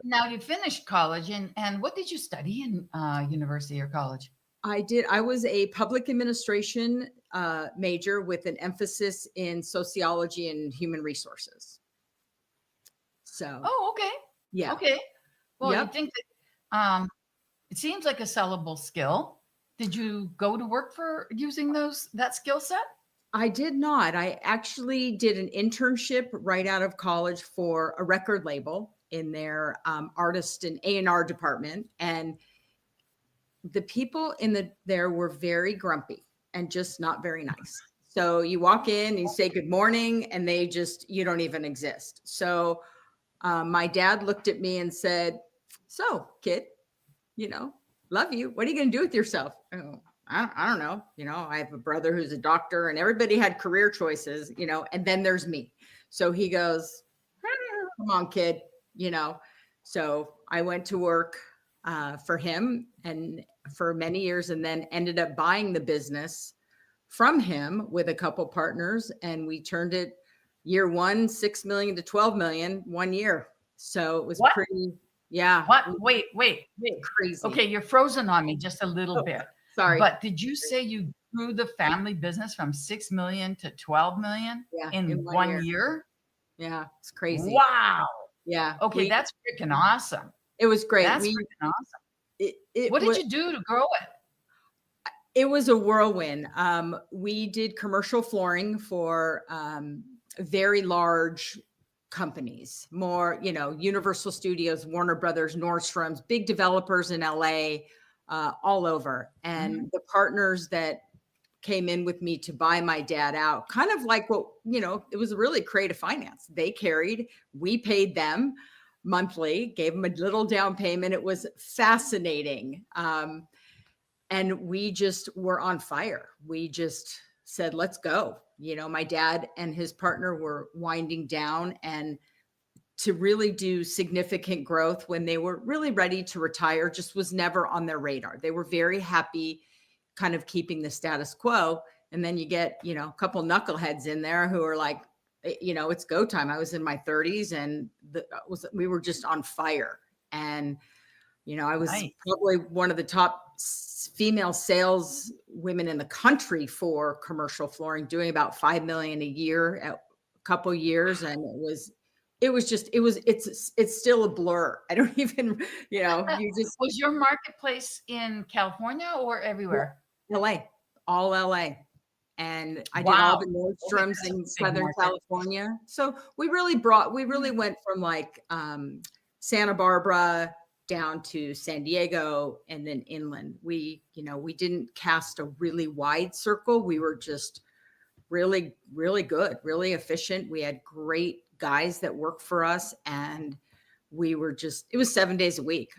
now you finished college, and what did you study in university or college? I was a public administration major with an emphasis in sociology and human resources. So, Oh, okay. yeah. Okay. Well, you Yep. think that it seems like a sellable skill. Did you go to work for using that skill set? I did not. I actually did an internship right out of college for a record label in their artist and A&R department. And the people there were very grumpy and just not very nice. So you walk in and you say good morning, and you don't even exist. So my dad looked at me and said, "So, kid, love you. What are you going to do with yourself?" I don't know. I have a brother who's a doctor, and everybody had career choices, and then there's me. So he goes, "Come on, kid," So I went to work for him and for many years, and then ended up buying the business from him with a couple partners. And we turned it year one, 6 million to 12 million 1 year. So it was What? pretty, yeah. What? Wait. Crazy. Okay, you're frozen on me just a little bit. Sorry. But did you say you grew the family business from 6 million to 12 million in 1 year? Yeah, it's crazy. Wow. Yeah. Okay, that's freaking awesome. It was great. That's freaking awesome. What did you do to grow it? It was a whirlwind. We did commercial flooring for very large companies, more, Universal Studios, Warner Brothers, Nordstrom's, big developers in LA, all over. And the partners that came in with me to buy my dad out, kind of like it was really creative finance. They carried, we paid them monthly, gave them a little down payment. It was fascinating. And we just were on fire. We just said, let's go. My dad and his partner were winding down, and to really do significant growth when they were really ready to retire just was never on their radar. They were very happy kind of keeping the status quo. And then you get, a couple knuckleheads in there who are like, it's go time. I was in my 30s, and we were just on fire. And, I was probably one of the top female sales women in the country for commercial flooring, doing about 5 million a year at a couple years. And it's still a blur. I don't even, Was your marketplace in California or everywhere? All LA. And I did all the Nordstroms in Southern California. So we really went from like Santa Barbara down to San Diego and then inland. We didn't cast a really wide circle. We were just really, really good, really efficient. We had great guys that worked for us, and it was 7 days a week.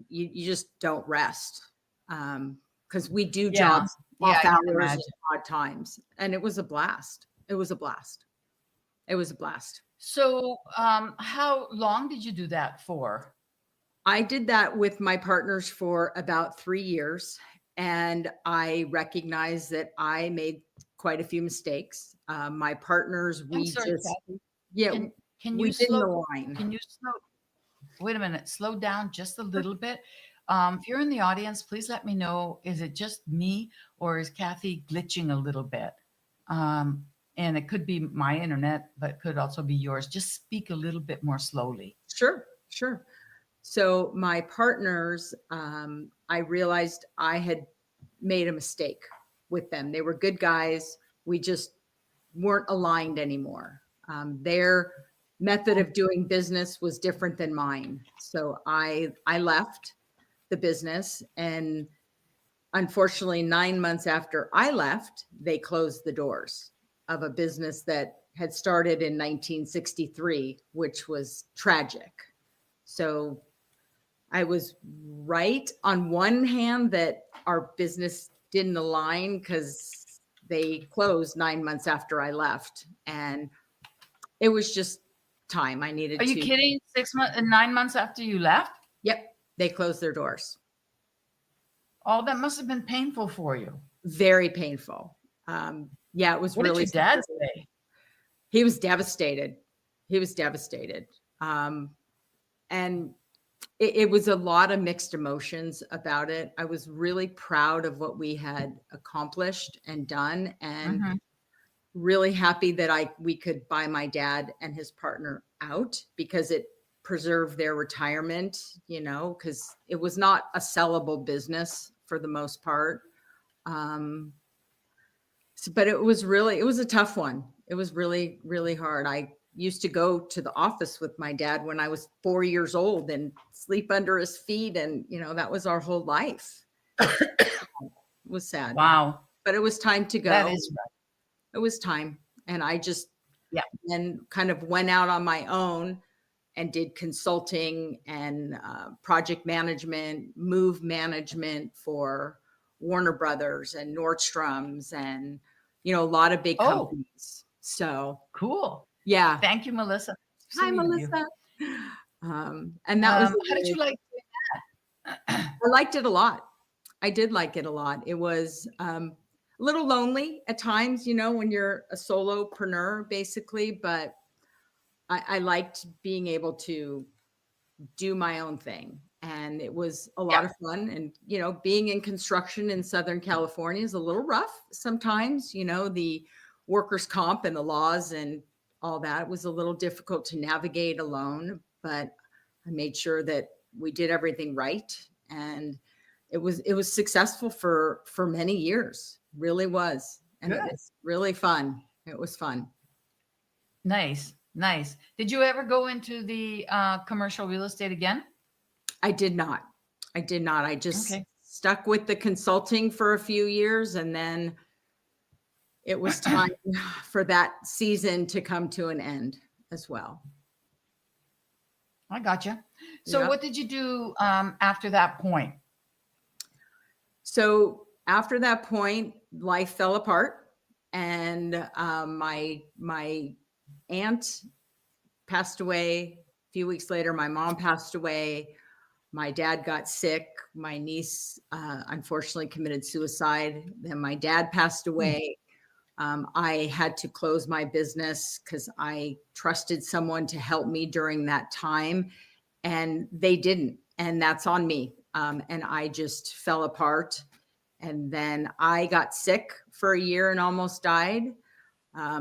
You just don't rest. Because we do jobs off hours and odd times. And it was a blast. So how long did you do that for? I did that with my partners for about 3 years. And I recognized that I made quite a few mistakes. My partners, Cathy. Can you wait a minute, slow down just a little bit. If you're in the audience, please let me know. Is it just me, or is Cathy glitching a little bit? And it could be my internet, but it could also be yours. Just speak a little bit more slowly. Sure. So my partners, I realized I had made a mistake with them. They were good guys. We just weren't aligned anymore. Their method of doing business was different than mine. So I left the business, and unfortunately 9 months after I left, they closed the doors of a business that had started in 1963, which was tragic. So I was right on one hand that our business didn't align because they closed 9 months after I left, and it was just time. I needed to. Are you kidding? 9 months after you left? Yep. They closed their doors. Oh, that must have been painful for you. Very painful. Yeah, it was what really. What did your dad say? He was devastated. and it was a lot of mixed emotions about it. I was really proud of what we had accomplished and done, and Mhm. really happy that we could buy my dad and his partner out, because it preserved their retirement, because it was not a sellable business for the most part. Um, but it was a tough one. It was really, really hard. I used to go to the office with my dad when I was 4 years old and sleep under his feet. And, that was our whole life. It was sad, Wow. but it was time to That go. is right. It was time. And I just Yeah. then kind of went out on my own and did consulting and project management, move management for Warner Brothers and Nordstrom's and, a lot of big Oh, companies. So, cool. yeah. Thank you, Melissa. Hi, Sweet of you. Melissa. And that was, How did you like I liked it a lot. I did like it a lot. It was a little lonely at times, when you're a solopreneur, basically, but I liked being able to do my own thing. And it was a lot Yeah. of fun. And, being in construction in Southern California is a little rough sometimes, the workers' comp and the laws and all that was a little difficult to navigate alone. But I made sure that we did everything right. And it was successful for many years, really was. And it Good. was really fun. It was fun. Nice. Nice. Did you ever go into the commercial real estate again? I did not. I just Okay. stuck with the consulting for a few years, and then it was time for that season to come to an end as well. I gotcha. So Yeah. what did you do after that point? So after that point, life fell apart, and my aunt passed away. A few weeks later, my mom passed away. My dad got sick. My niece, unfortunately, committed suicide. Then my dad passed away. I had to close my business because I trusted someone to help me during that time, and they didn't. And that's on me. And I just fell apart. And then I got sick for a year and almost died. I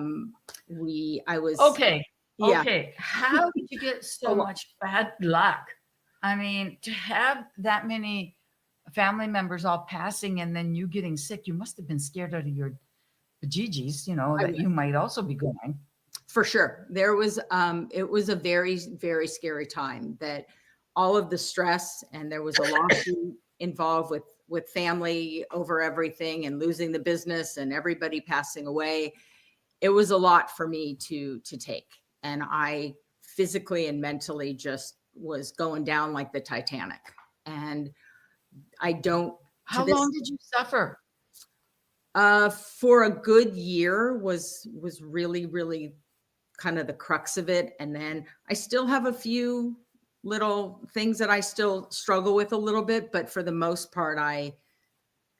was, Okay. yeah. Okay. How did you get so much bad luck? I mean, to have that many family members all passing and then you getting sick, you must have been scared out of your bejeejies, that you might also be going. For sure. It was a very, very scary time, that all of the stress, and there was a lawsuit involved with family over everything and losing the business and everybody passing away. It was a lot for me to take. And I physically and mentally just was going down like the Titanic. And I don't. How long did you suffer? For a good year was really, really kind of the crux of it. And then I still have a few little things that I still struggle with a little bit, but for the most part,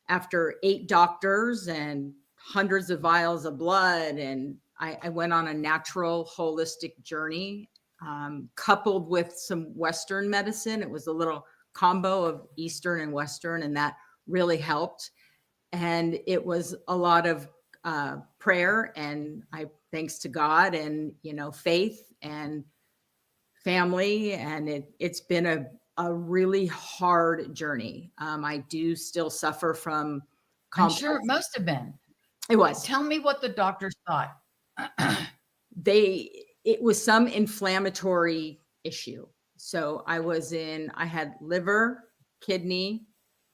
after 8 doctors and hundreds of vials of blood, and I went on a natural holistic journey, coupled with some Western medicine. It was a little combo of Eastern and Western, and that really helped. And it was a lot of prayer, and thanks to God, and faith and family, and it's been a really hard journey. I do still suffer from I'm sure it must have been. It was. Tell me what the doctors thought. It was some inflammatory issue. So I had liver, kidney,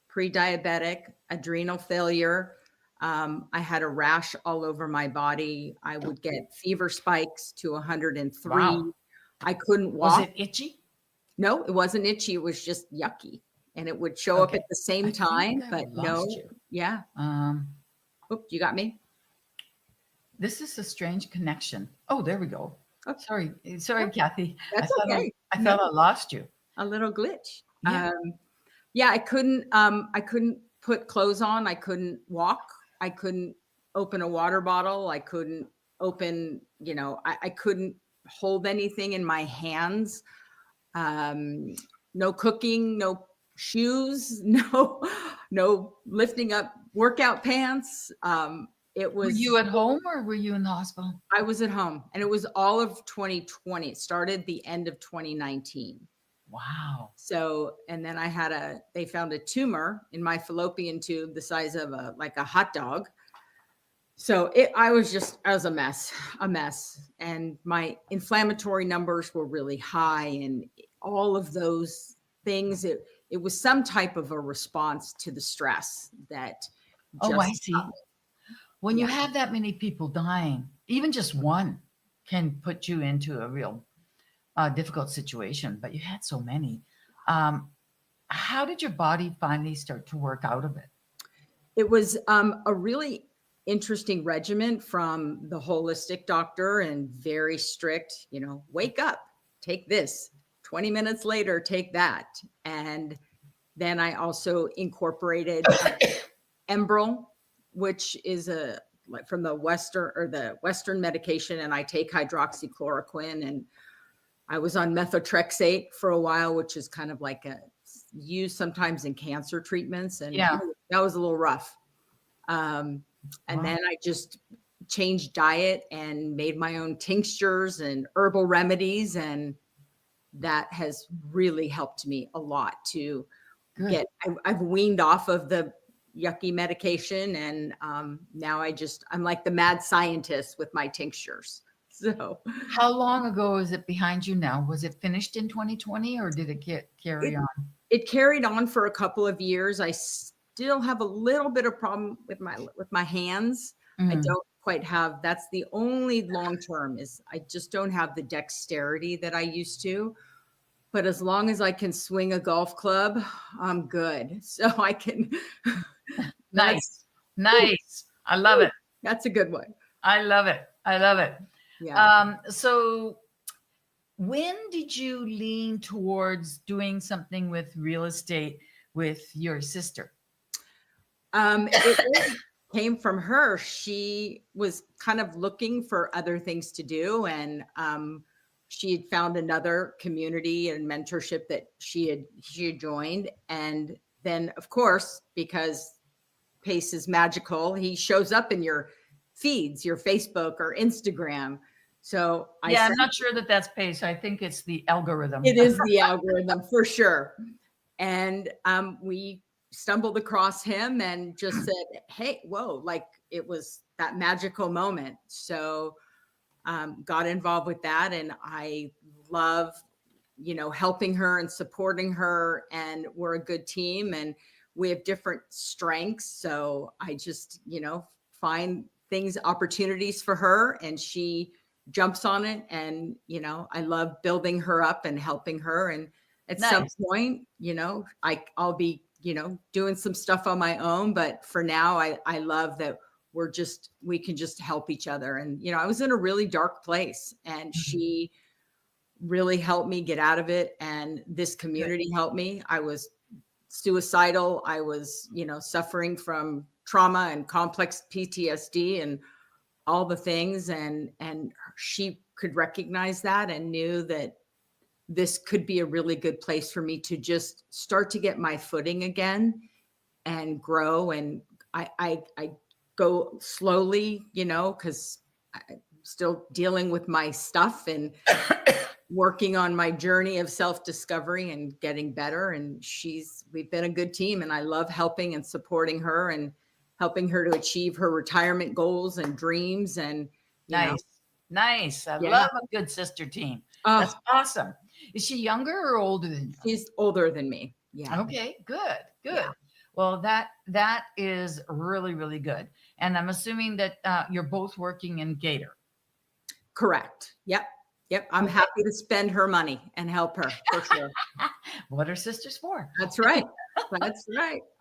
pre-diabetic, adrenal failure. I had a rash all over my body. I would get fever spikes to 103. Wow. I couldn't walk. Was it itchy? No, it wasn't itchy. It was just yucky. And it would show up at the same time, but no. Yeah. Oops, you got me? This is a strange connection. Oh, there we go. Okay. Sorry, Cathy. That's okay. I thought I lost you. A little glitch. Yeah. I couldn't put clothes on. I couldn't walk. I couldn't open a water bottle. I couldn't open, I couldn't hold anything in my hands. No cooking, no shoes, no lifting up workout pants. It Were was you at home or were you in the hospital? I was at home, and it was all of 2020. It started the end of 2019. Wow. So, and then they found a tumor in my fallopian tube the size of like a hot dog. So I was a mess. And my inflammatory numbers were really high and all of those things. It was some type of a response to the stress that Oh, I just, see. When you yeah. have that many people dying, even just one can put you into a real difficult situation, but you had so many. How did your body finally start to work out of it? It was a really interesting regimen from the holistic doctor and very strict, wake up, take this, 20 minutes later, take that. And then I also incorporated Enbrel, which is from the Western medication. And I take hydroxychloroquine, and I was on methotrexate for a while, which is kind of like used sometimes in cancer treatments. And Yeah. that was a little rough. And then I just changed diet and made my own tinctures and herbal remedies. And that has really helped me a lot to Good. I've weaned off of the yucky medication. And now I'm like the mad scientist with my tinctures. So How long ago is it behind you now? Was it finished in 2020 or did it carry on? it carried on for a couple of years. I still have a little bit of problem with my hands. I don't quite have, that's the only long term is I just don't have the dexterity that I used to. But as long as I can swing a golf club, I'm good. So I can. Nice. I love it. That's a good one. I love it. Yeah. So when did you lean towards doing something with real estate with your sister? It really came from her. She was kind of looking for other things to do. And she had found another community and mentorship that she had joined. And then, of course, because Pace is magical, he shows up in your feeds, your Facebook or Instagram. So I'm not sure that that's Pace. I think it's the algorithm. It is the algorithm for sure. And we stumbled across him and just said, hey, whoa, like it was that magical moment. So got involved with that. And I love, helping her and supporting her. And we're a good team and we have different strengths. So I just, find opportunities for her and she jumps on it. And, I love building her up and helping her. And at some point, I'll be, doing some stuff on my own. But for now, I love that we can just help each other. And, I was in a really dark place and she really helped me get out of it. And this community helped me. I was suicidal. I was, suffering from trauma and complex PTSD and all the things. And she could recognize that and knew that this could be a really good place for me to just start to get my footing again and grow. And I go slowly, because I'm still dealing with my stuff and working on my journey of self-discovery and getting better. And we've been a good team and I love helping and supporting her and helping her to achieve her retirement goals and dreams. And Nice. I love a good sister team. That's awesome. Is she younger or older than you? She's older than me. Yeah. Okay, good. Yeah. Well, that is really, really good. And I'm assuming that you're both working in Gator. Correct. Yep. I'm happy to spend her money and help her for sure. What are sisters for? That's right.